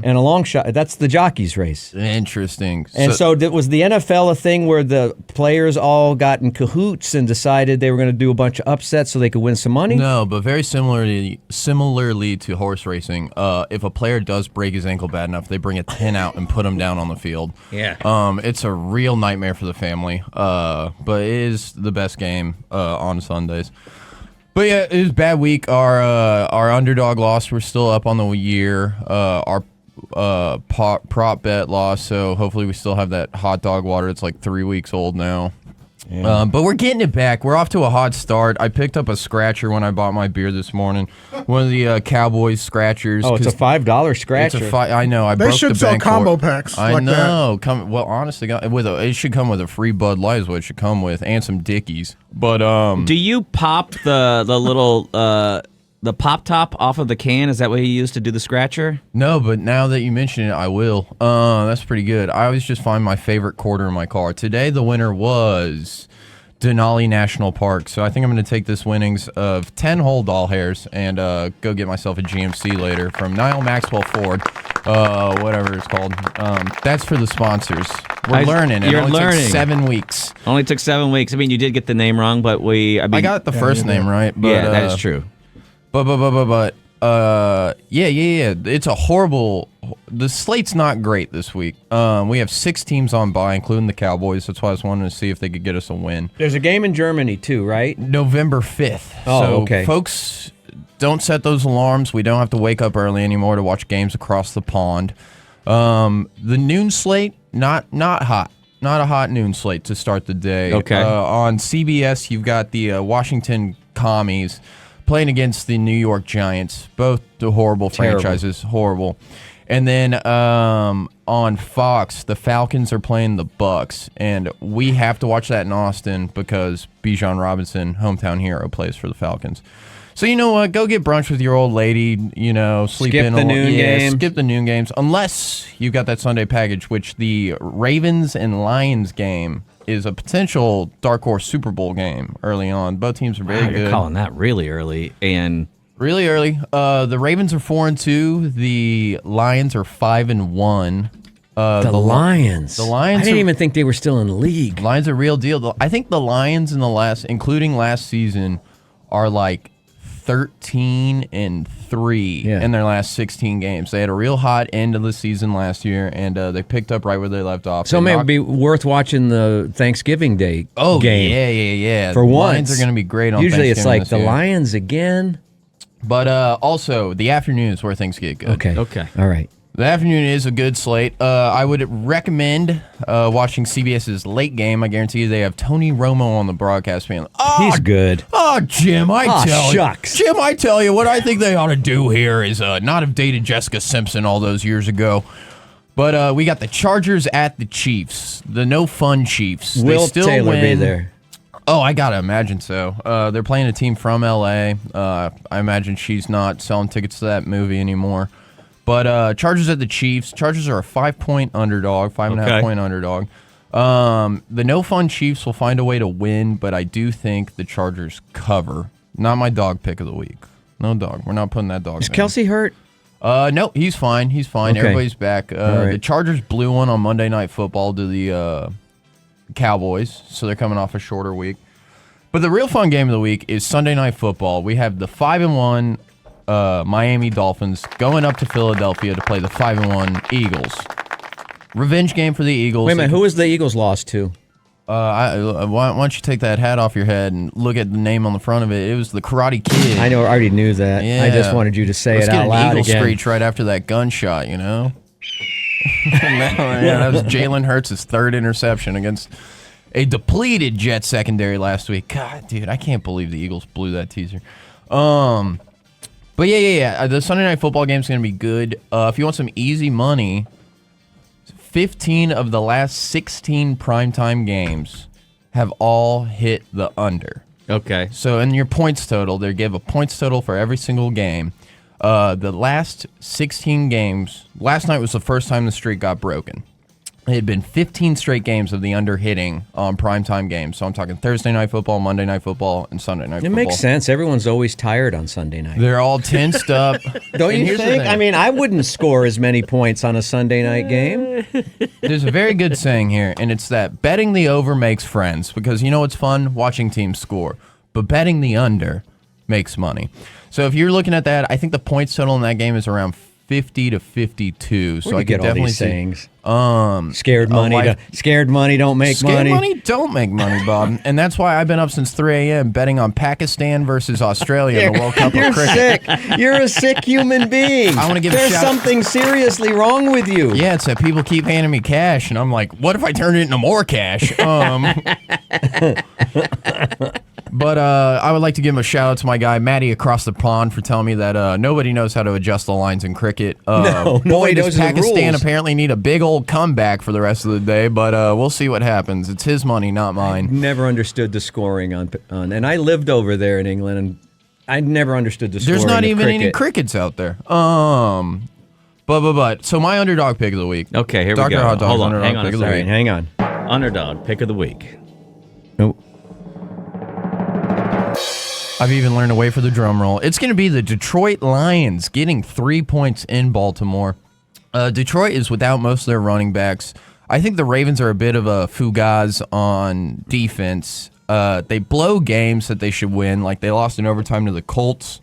and a long shot. That's the jockeys race. Interesting. And so was the NFL a thing where the players all got in cahoots and decided they were going to do a bunch of upsets so they could win some money? No, but very similarly to horse racing, if a player does break his ankle bad enough, they bring a tent out and put him down on the field. Yeah. It's a real nightmare for the family, but it is the best game on Sundays. But yeah, it was a bad week. Our underdog lost. We're still up on the year. Our prop bet lost, so hopefully we still have that hot dog water. It's like 3 weeks old now. Yeah. But we're getting it back. We're off to a hot start. I picked up a scratcher when I bought my beer this morning. One of the Cowboys scratchers. Oh, it's a $5 scratcher. I know. They should sell combo packs. I know. Well, honestly, it should come with a free Bud Light is what it should come with, and some Dickies. But do you pop the little the pop top off of the can? Is that what you use to do the scratcher? No, but now that you mention it, I will. That's pretty good. I always just find my favorite quarter in my car. Today, the winner was Denali National Park. So I think I'm going to take this winnings of 10 whole doll hairs and go get myself a GMC later from Niall Maxwell Ford, whatever it's called. That's for the sponsors. We're learning. It only took 7 weeks. Only took 7 weeks. I mean, you did get the name wrong, but I got the first name right. But, yeah, that is true. Yeah. It's a horrible. The slate's not great this week. We have 6 teams on bye, including the Cowboys. That's why I was wanting to see if they could get us a win. There's a game in Germany too, right? November 5th. Oh, so, okay. Folks, don't set those alarms. We don't have to wake up early anymore to watch games across the pond. The noon slate, not hot. Not a hot noon slate to start the day. Okay. On CBS, you've got the Washington Commies playing against the New York Giants, both the horrible franchises, horrible. And then on Fox, the Falcons are playing the Bucks, and we have to watch that in Austin because Bijan Robinson, hometown hero, plays for the Falcons. So you know what? Go get brunch with your old lady. You know, sleep skip in the noon game. Skip the noon games, unless you've got that Sunday package, which the Ravens and Lions game is a potential dark horse Super Bowl game early on. Both teams are very good. You're calling that really early and really early. The Ravens are 4-2. The Lions are 5-1. The Lions. The Lions. I didn't even think they were still in the league. Lions are real deal. I think the Lions including last season, are like 13-3 in their last 16 games. They had a real hot end of the season last year, and they picked up right where they left off. So it may be worth watching the Thanksgiving Day game. Yeah. For the once. Lions are going to be great on Usually it's Thanksgiving like the year. Lions again. But also, the afternoon is where things get good. Okay. All right. The afternoon is a good slate. I would recommend watching CBS's late game. I guarantee you they have Tony Romo on the broadcast being He's good. Oh, Jim, I tell you, what I think they ought to do here is not have dated Jessica Simpson all those years ago. But we got the Chargers at the Chiefs, the no-fun Chiefs. Will they still Taylor win. be there? Oh, I got to imagine so. They're playing a team from L.A. I imagine she's not selling tickets to that movie anymore. But Chargers at the Chiefs. Chargers are a 5-point underdog, 5.5-point underdog. The no-fun Chiefs will find a way to win, but I do think the Chargers cover. Not my dog pick of the week. No dog. We're not putting that dog Is in. Kelsey hurt? No, he's fine. He's fine. Okay. Everybody's back. Right. The Chargers blew one on Monday Night Football to the Cowboys, so they're coming off a shorter week. But the real fun game of the week is Sunday Night Football. We have the 5-1 Miami Dolphins going up to Philadelphia to play the 5-1 Eagles. Revenge game for the Eagles. Wait a minute, who was the Eagles lost to? Why don't you take that hat off your head and look at the name on the front of it? It was the Karate Kid. I know, I already knew that. Yeah. I just wanted you to say it out loud again. Let's get an again. eagle screech right after that gunshot, you know? That was Jalen Hurts' third interception against a depleted Jet secondary last week. God, dude, I can't believe the Eagles blew that teaser. But yeah. The Sunday Night Football game's going to be good. If you want some easy money, 15 of the last 16 primetime games have all hit the under. Okay. So in your points total, they give a points total for every single game. The last 16 games, last night was the first time the streak got broken. it had been 15 straight games of the under hitting on primetime games. So I'm talking Thursday Night Football, Monday Night Football, and Sunday Night Football. It makes sense. Everyone's always tired on Sunday night. They're all tensed up. Don't you think? I mean, I wouldn't score as many points on a Sunday night game. There's a very good saying here, and it's that betting the over makes friends, because you know it's fun watching teams score, but betting the under makes money. So if you're looking at that, I think the points total in that game is around 50 to 52. So I get could definitely all these see sayings. Scared money don't make money. Scared money don't make money, Bob. And that's why I've been up since 3 a.m. betting on Pakistan versus Australia in the World Cup of cricket. You're sick. You're a sick human being. I want to give There's a shout. something seriously wrong with you. Yeah, it's that people keep handing me cash, and I'm like, what if I turn it into more cash? But I would like to give a shout out to my guy Matty across the pond for telling me that nobody knows how to adjust the lines in cricket. Nobody knows the Pakistan rules. apparently need a big old comeback for the rest of the day, but we'll see what happens. It's his money, not mine. Never understood the scoring on, and I lived over there in England, and I never understood the scoring. There's not of even cricket. any crickets out there. But so my underdog pick of the week. Okay, here Dr. we go. Hot Dog's Hold on, underdog hang on pick a of the All right, week. hang on. Underdog pick of the week. Oh. I've even learned to wait for the drum roll. It's going to be the Detroit Lions getting 3 points in Baltimore. Detroit is without most of their running backs. I think the Ravens are a bit of a fugaz on defense. They blow games that they should win, like they lost in overtime to the Colts.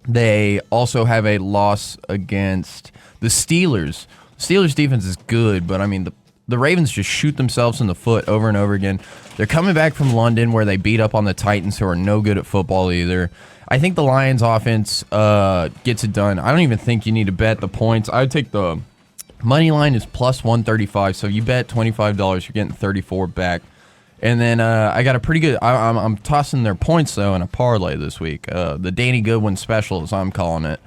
They also have a loss against the Steelers. Steelers defense is good, but I mean, the Ravens just shoot themselves in the foot over and over again. They're coming back from London where they beat up on the Titans, who are no good at football either. I think the Lions offense gets it done. I don't even think you need to bet the points. I would take the money line is plus 135. So you bet $25, you're getting 34 back. And then I got a pretty good. I'm tossing their points though in a parlay this week. The Danny Goodwin special, as I'm calling it.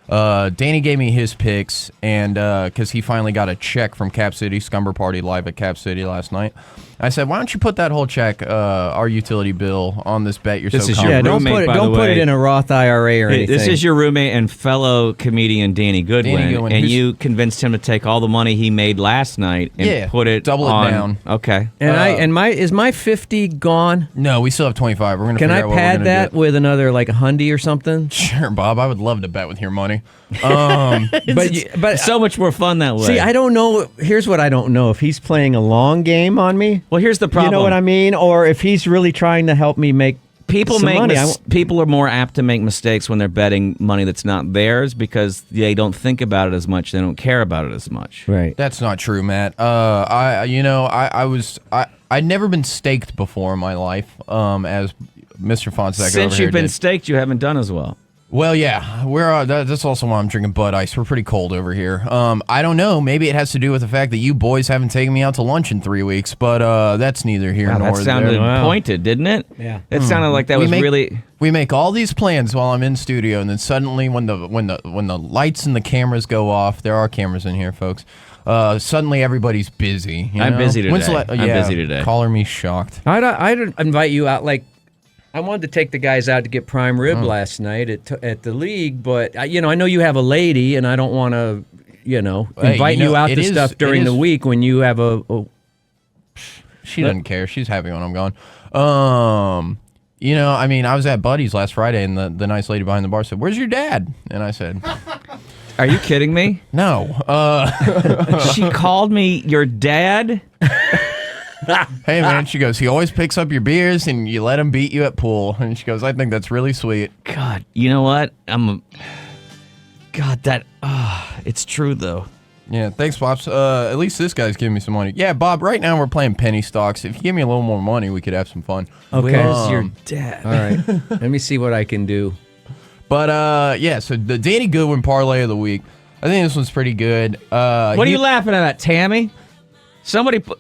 Danny gave me his picks, and because he finally got a check from Cap City, Scumber Party live at Cap City last night. I said, why don't you put that whole check, our utility bill, on this bet you're This so is confident? Yeah, don't roommate, put it. by Don't the put it way. in a Roth IRA or anything. This is your roommate and fellow comedian Danny Goodwin, and who's- you convinced him to take all the money he made last night and put it double it on. down. Okay. And is my 50 gone? No, we still have 25. We're gonna Can figure I out what we're pad gonna that do. with another like a hundy or something? Sure, Bob. I would love to bet with your money. But So much more fun that way. see, I don't know. Here's what I don't know: if he's playing a long game on me. well, here's the problem. You know what I mean? Or if he's really trying to help me make People some make money. people are more apt to make mistakes when they're betting money that's not theirs because they don't think about it as much. They don't care about it as much. Right. That's not true, Matt. I'd never been staked before in my life. As Mr. Fonseca Since over here you've been did. staked, you haven't done as well. Well, yeah, we're that's also why I'm drinking Bud Ice. We're pretty cold over here. I don't know. Maybe it has to do with the fact that you boys haven't taken me out to lunch in 3 weeks, but that's neither here Wow, nor that sounded there. Wow. pointed, didn't it? Yeah. It sounded like that was really. We make all these plans while I'm in studio, and then suddenly, when the lights and the cameras go off, there are cameras in here, folks. Suddenly, everybody's busy. You I'm know? busy When's the today. I'm busy today. Caller me shocked. I'd invite you out. Like, I wanted to take the guys out to get prime rib last night at the league, but I know you have a lady, and I don't want to, Hey, invite you out it to is- stuff it during the is- week when you have a She doesn't care. She's happy when I'm gone. I was at Buddy's last Friday, and the nice lady behind the bar said, "Where's your dad?" And I said, Are you kidding me? "No." She called me your dad. Hey, man, she goes, "He always picks up your beers, and you let him beat you at pool." And she goes, "I think that's really sweet." God, you know what? It's true though. Yeah, thanks, Pops. At least this guy's giving me some money. Yeah, Bob, right now we're playing penny stocks. If you give me a little more money, we could have some fun. okay. Where's your dad? All right. Let me see what I can do. But, so the Danny Goodwin parlay of the week, I think this one's pretty good. What are you laughing at, Tammy? Somebody put.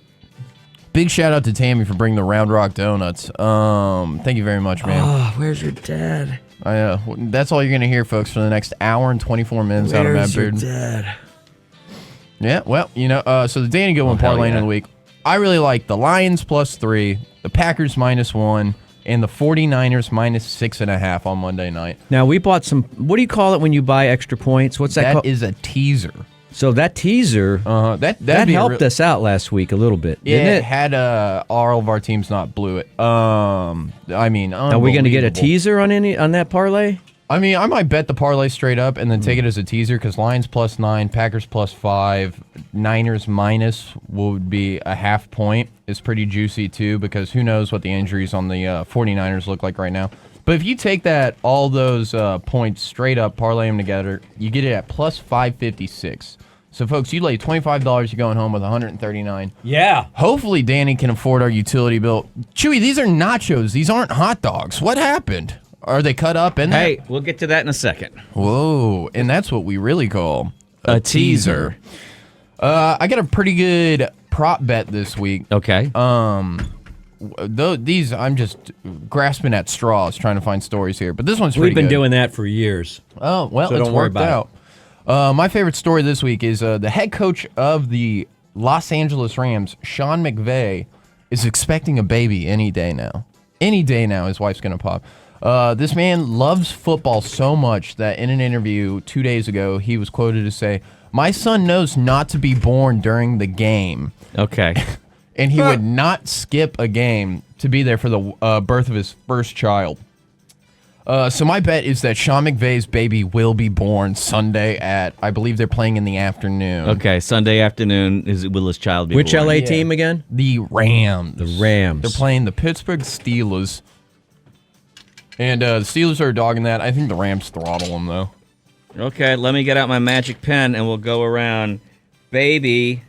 Big shout out to Tammy for bringing the Round Rock Donuts. Thank you very much, man. Oh, where's your dad? That's all you're going to hear, folks, for the next hour and 24 minutes out of Matt Where's your Bearden. dad? Yeah, well, so the Danny Goodwin hell parlay yeah. of the week. I really like the Lions +3, the Packers -1, and the 49ers -6.5 on Monday night. Now we bought some. What do you call it when you buy extra points? What's that That called? is a teaser. So that teaser, that helped us out last week a little bit, Yeah, didn't it? had all of our teams not blew it. I mean, Are we going to get a unbelievable. teaser on that parlay? I mean, I might bet the parlay straight up and then take it as a teaser because Lions +9, Packers +5, Niners minus would be a half point. It's pretty juicy too because who knows what the injuries on the 49ers look like right now. But if you take all those points straight up, parlay them together, you get it at +556. So folks, you lay $25, you're going home with $139. Yeah. Hopefully Danny can afford our utility bill. Chewy, these are nachos. These aren't hot dogs. What happened? Are they cut up in there? Hey, we'll get to that in a second. Whoa, and that's what we really call a teaser. I got a pretty good prop bet this week. Okay. These, I'm just grasping at straws trying to find stories here, but this one's pretty We've been good. doing that for years. Oh, well, So it's don't worry worked about out. My favorite story this week is the head coach of the Los Angeles Rams, Sean McVay, is expecting a baby any day now. Any day now, his wife's going to pop. This man loves football so much that in an interview 2 days ago, he was quoted to say, "My son knows not to be born during the game." Okay. And he would not skip a game to be there for the birth of his first child. So my bet is that Sean McVay's baby will be born Sunday at, I believe they're playing in the afternoon. Okay, Sunday afternoon will his child be Which born? LA team again? The Rams. The Rams. They're playing the Pittsburgh Steelers. And the Steelers are dogging that. I think the Rams throttle them, though. Okay, let me get out my magic pen and we'll go around. Baby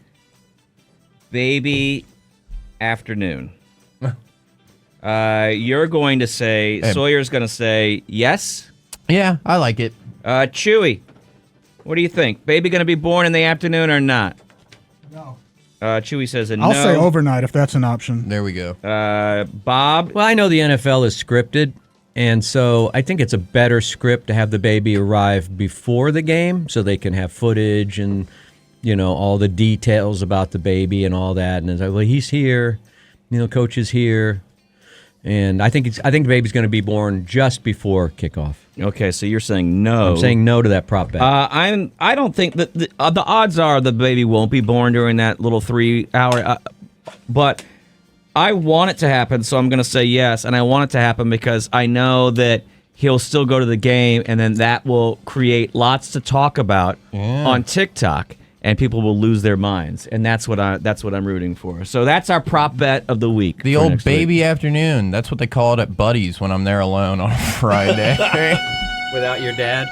afternoon. You're going to say, Sawyer's going to say yes? Yeah, I like it. Chewy, what do you think? Baby going to be born in the afternoon or not? No. Chewy says no. I'll say overnight if that's an option. There we go. Bob? Well, I know the NFL is scripted, and so I think it's a better script to have the baby arrive before the game so they can have footage and, all the details about the baby and all that. And it's like, well, he's here, coach is here. And I think the baby's going to be born just before kickoff. Okay, so you're saying no. I'm saying no to that prop bet. I don't think that the odds are the baby won't be born during that little 3 hour. But I want it to happen, so I'm going to say yes. And I want it to happen because I know that he'll still go to the game, and then that will create lots to talk about on TikTok, and people will lose their minds. And that's what I'm rooting for. So that's our prop bet of the week. The old baby afternoon. That's what they call it at Buddy's when I'm there alone on a Friday. Without your dad?